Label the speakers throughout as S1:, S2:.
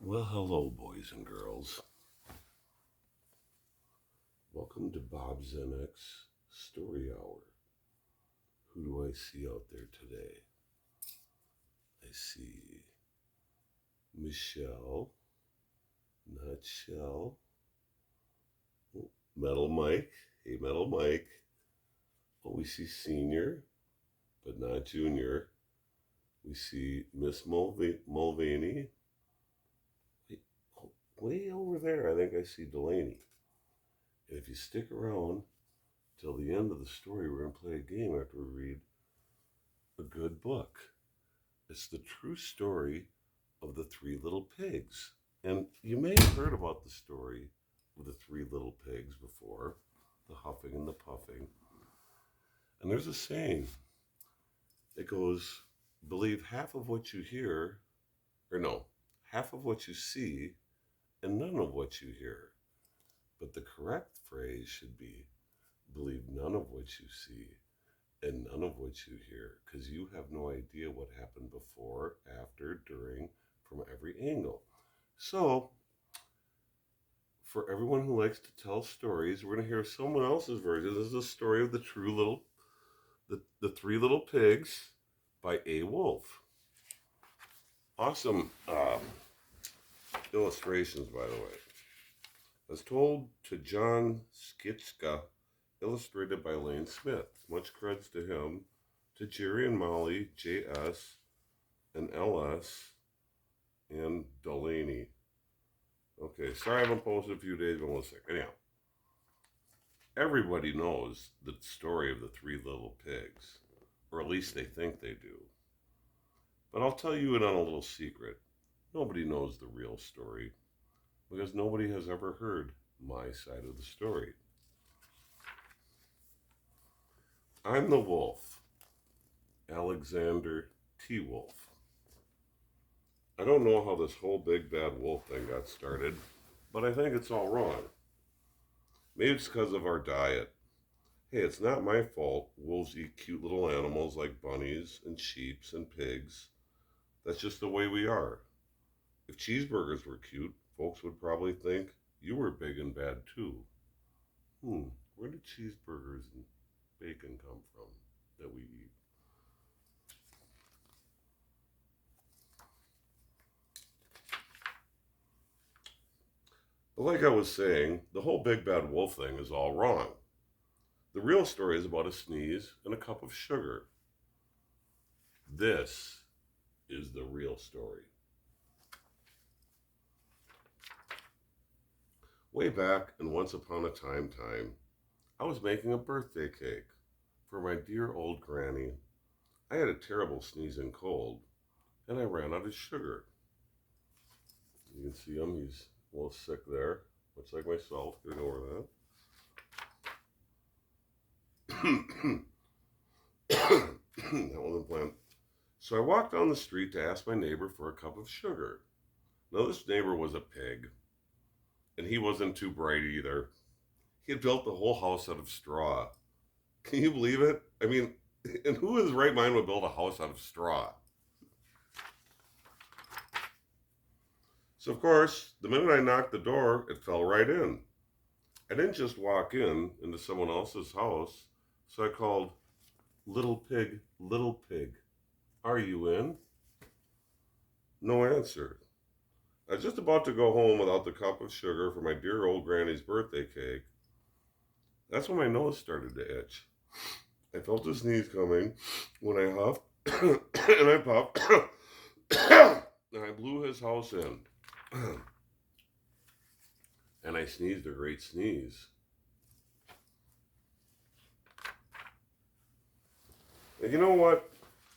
S1: Well, hello, boys and girls. Welcome to BobZenx Story Hour. Who do I see out there today? I see Michelle, not Shell. Oh, Metal Mike. Hey, Metal Mike. Oh, we see Senior, but not Junior. We see Miss Mulvaney. Way over there, I think I see Delaney. And if you stick around till the end of the story, we're going to play a game after we read a good book. It's the true story of the Three Little Pigs. And you may have heard about the story of the Three Little Pigs before, the huffing and the puffing. And there's a saying that goes, believe half of what you hear, or no, half of what you see and none of what you hear. But the correct phrase should be, believe none of what you see and none of what you hear, because you have no idea what happened before, after, during, from every angle. So, for everyone who likes to tell stories, we're going to hear someone else's version. This is the story of the Three Little Pigs by A. Wolf. Awesome illustrations, by the way. As told to John Skitska, illustrated by Lane Smith. Much creds to him. To Jerry and Molly, J.S. and L.S. and Delaney. Okay, sorry I haven't posted a few days, but I'm sick. Anyhow, everybody knows the story of the Three Little Pigs, or at least they think they do. But I'll tell you it on a little secret. Nobody knows the real story, because nobody has ever heard my side of the story. I'm the wolf, Alexander T. Wolf. I don't know how this whole big bad wolf thing got started, but I think it's all wrong. Maybe it's because of our diet. Hey, it's not my fault wolves eat cute little animals like bunnies and sheeps and pigs. That's just the way we are. If cheeseburgers were cute, folks would probably think you were big and bad too. Where did cheeseburgers and bacon come from that we eat? But like I was saying, the whole big bad wolf thing is all wrong. The real story is about a sneeze and a cup of sugar. This is the real story. Way back and once upon a time, I was making a birthday cake for my dear old granny. I had a terrible sneezing cold, and I ran out of sugar. You can see him, he's a little sick there, much like myself, getting over that. That wasn't planned. So I walked down the street to ask my neighbor for a cup of sugar. Now this neighbor was a pig, and he wasn't too bright either. He had built the whole house out of straw. Can you believe it? I mean, and who in his right mind would build a house out of straw? So, of course, the minute I knocked the door, it fell right in. I didn't just walk into someone else's house, so I called, little pig, are you in? No answer. I was just about to go home without the cup of sugar for my dear old granny's birthday cake. That's when my nose started to itch. I felt a sneeze coming when I huffed and I puffed and I blew his house in. And I sneezed a great sneeze. And you know what?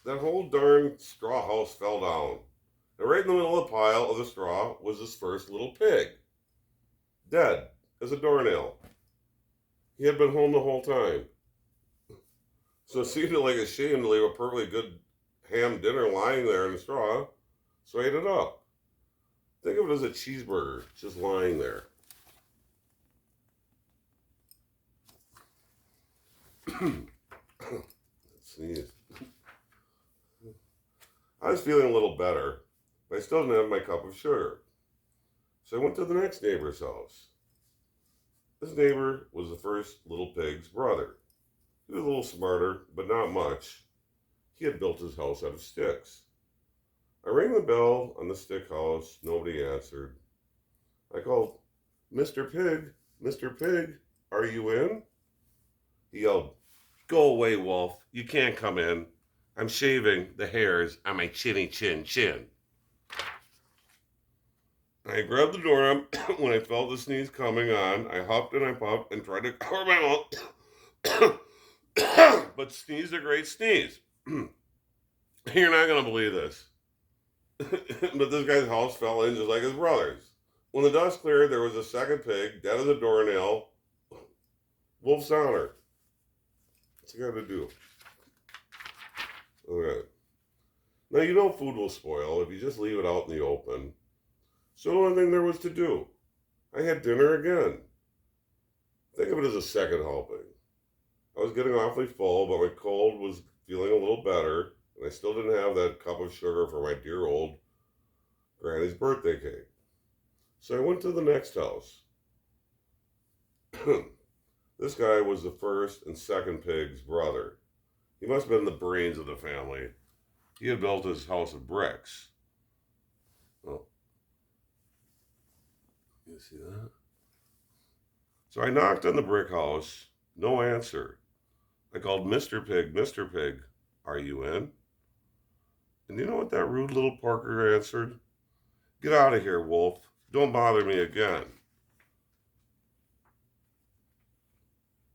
S1: That whole darn straw house fell down. And right in the middle of the pile of the straw was this first little pig. Dead as a doornail. He had been home the whole time. So it seemed like a shame to leave a perfectly good ham dinner lying there in the straw. So I ate it up. Think of it as a cheeseburger just lying there. Let's sneeze. I was feeling a little better, but I still didn't have my cup of sugar. So I went to the next neighbor's house. This neighbor was the first little pig's brother. He was a little smarter, but not much. He had built his house out of sticks. I rang the bell on the stick house. Nobody answered. I called, Mr. Pig, Mr. Pig, are you in? He yelled, Go away, Wolf. You can't come in. I'm shaving the hairs on my chinny chin chin. I grabbed the doorknob when I felt the sneeze coming on. I huffed and I puffed and tried to cover my mouth, but sneezed a great sneeze. You're not going to believe this. But this guy's house fell in just like his brother's. When the dust cleared, there was a second pig, dead as a doornail. Wolf's honor. What's he got to do? Okay. Now, you know food will spoil if you just leave it out in the open. So the only thing there was to do, I had dinner again. Think of it as a second helping. I was getting awfully full, but my cold was feeling a little better, and I still didn't have that cup of sugar for my dear old granny's birthday cake. So I went to the next house. This guy was the first and second pig's brother. He must have been the brains of the family. He had built his house of bricks. Oh, you see that? So I knocked on the brick house. No answer. I called Mr. Pig, Mr. Pig, are you in? And you know what that rude little porker answered? Get out of here, Wolf. Don't bother me again.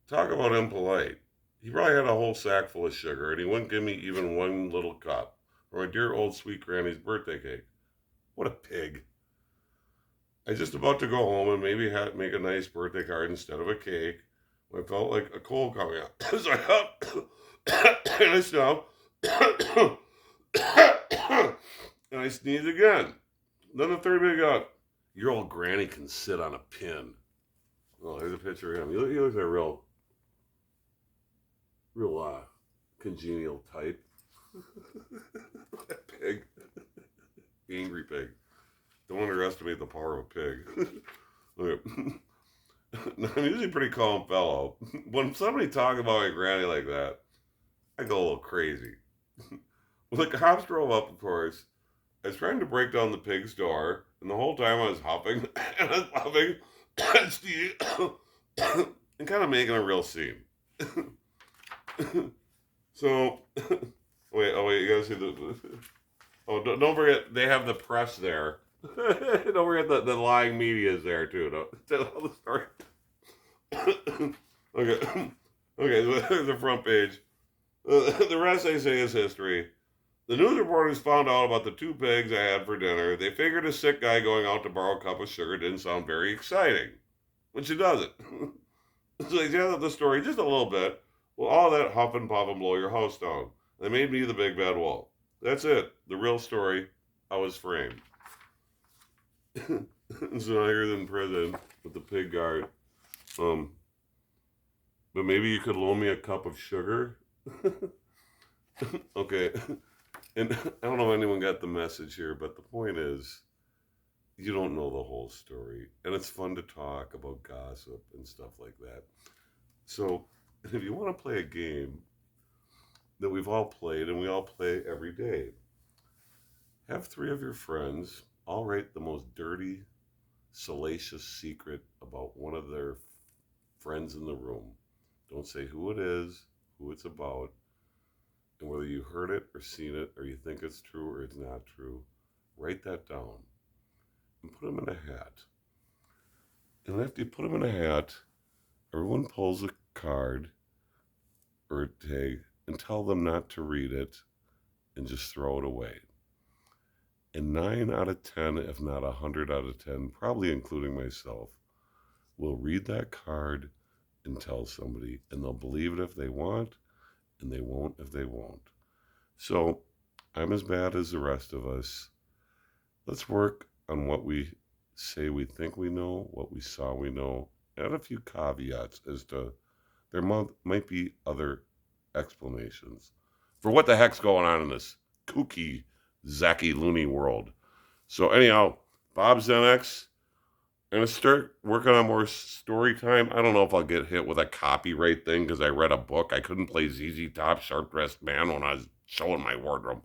S1: Talk about impolite. He probably had a whole sack full of sugar, and he wouldn't give me even one little cup for my dear old sweet granny's birthday cake. What a pig. I was just about to go home and maybe make a nice birthday card instead of a cake when I felt like a cold coming out. So I up and I stopped and I sneezed again. Then the third pig got, your old granny can sit on a pin. Oh, there's a picture of him. He looks like a real congenial type. That pig. The angry pig. Don't underestimate the power of a pig. Okay. I'm usually a pretty calm fellow. When somebody talks about my granny like that, I go a little crazy. Well, the cops drove up, of course. I was trying to break down the pig's door, and the whole time I was huffing and I was puffing and kind of making a real scene. So, wait, you gotta see the. Oh, don't forget, they have the press there. Don't forget the lying media is there too. Don't tell the story. Okay, the front page. The rest they say is history. The news reporters found out about the two pigs I had for dinner. They figured a sick guy going out to borrow a cup of sugar didn't sound very exciting, which it doesn't. So they jazzed up the story just a little bit. Well, all that huff and puff and blow your house down. They made me the big bad wolf. That's it. The real story. I was framed. So now you're in prison with the pig guard. But maybe you could loan me a cup of sugar? Okay. And I don't know if anyone got the message here, but the point is, you don't know the whole story. And it's fun to talk about gossip and stuff like that. So if you want to play a game that we've all played and we all play every day, have 3 of your friends all write the most dirty, salacious secret about one of their friends in the room. Don't say who it is, who it's about, and whether you heard it or seen it or you think it's true or it's not true. Write that down and put them in a hat. And after you put them in a hat, everyone pulls a card or a tag and tell them not to read it and just throw it away. And 9 out of 10, if not 100 out of 10, probably including myself, will read that card and tell somebody, and they'll believe it if they want, and they won't if they won't. So I'm as bad as the rest of us. Let's work on what we say we think we know, what we saw we know, add a few caveats as to there might be other explanations for what the heck's going on in this kooky, zacky, loony world. So anyhow, BobZenx And I start working on more story time. I don't know if I'll get hit with a copyright thing because I read a book. I couldn't play ZZ Top Sharp Dressed Man when I was showing my wardrobe.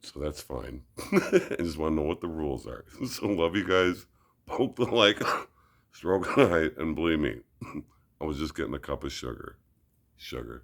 S1: So that's fine. I just want to know what the rules are. So love you guys. Poke the like, stroke the height, and believe me, I was just getting a cup of sugar. Sugar.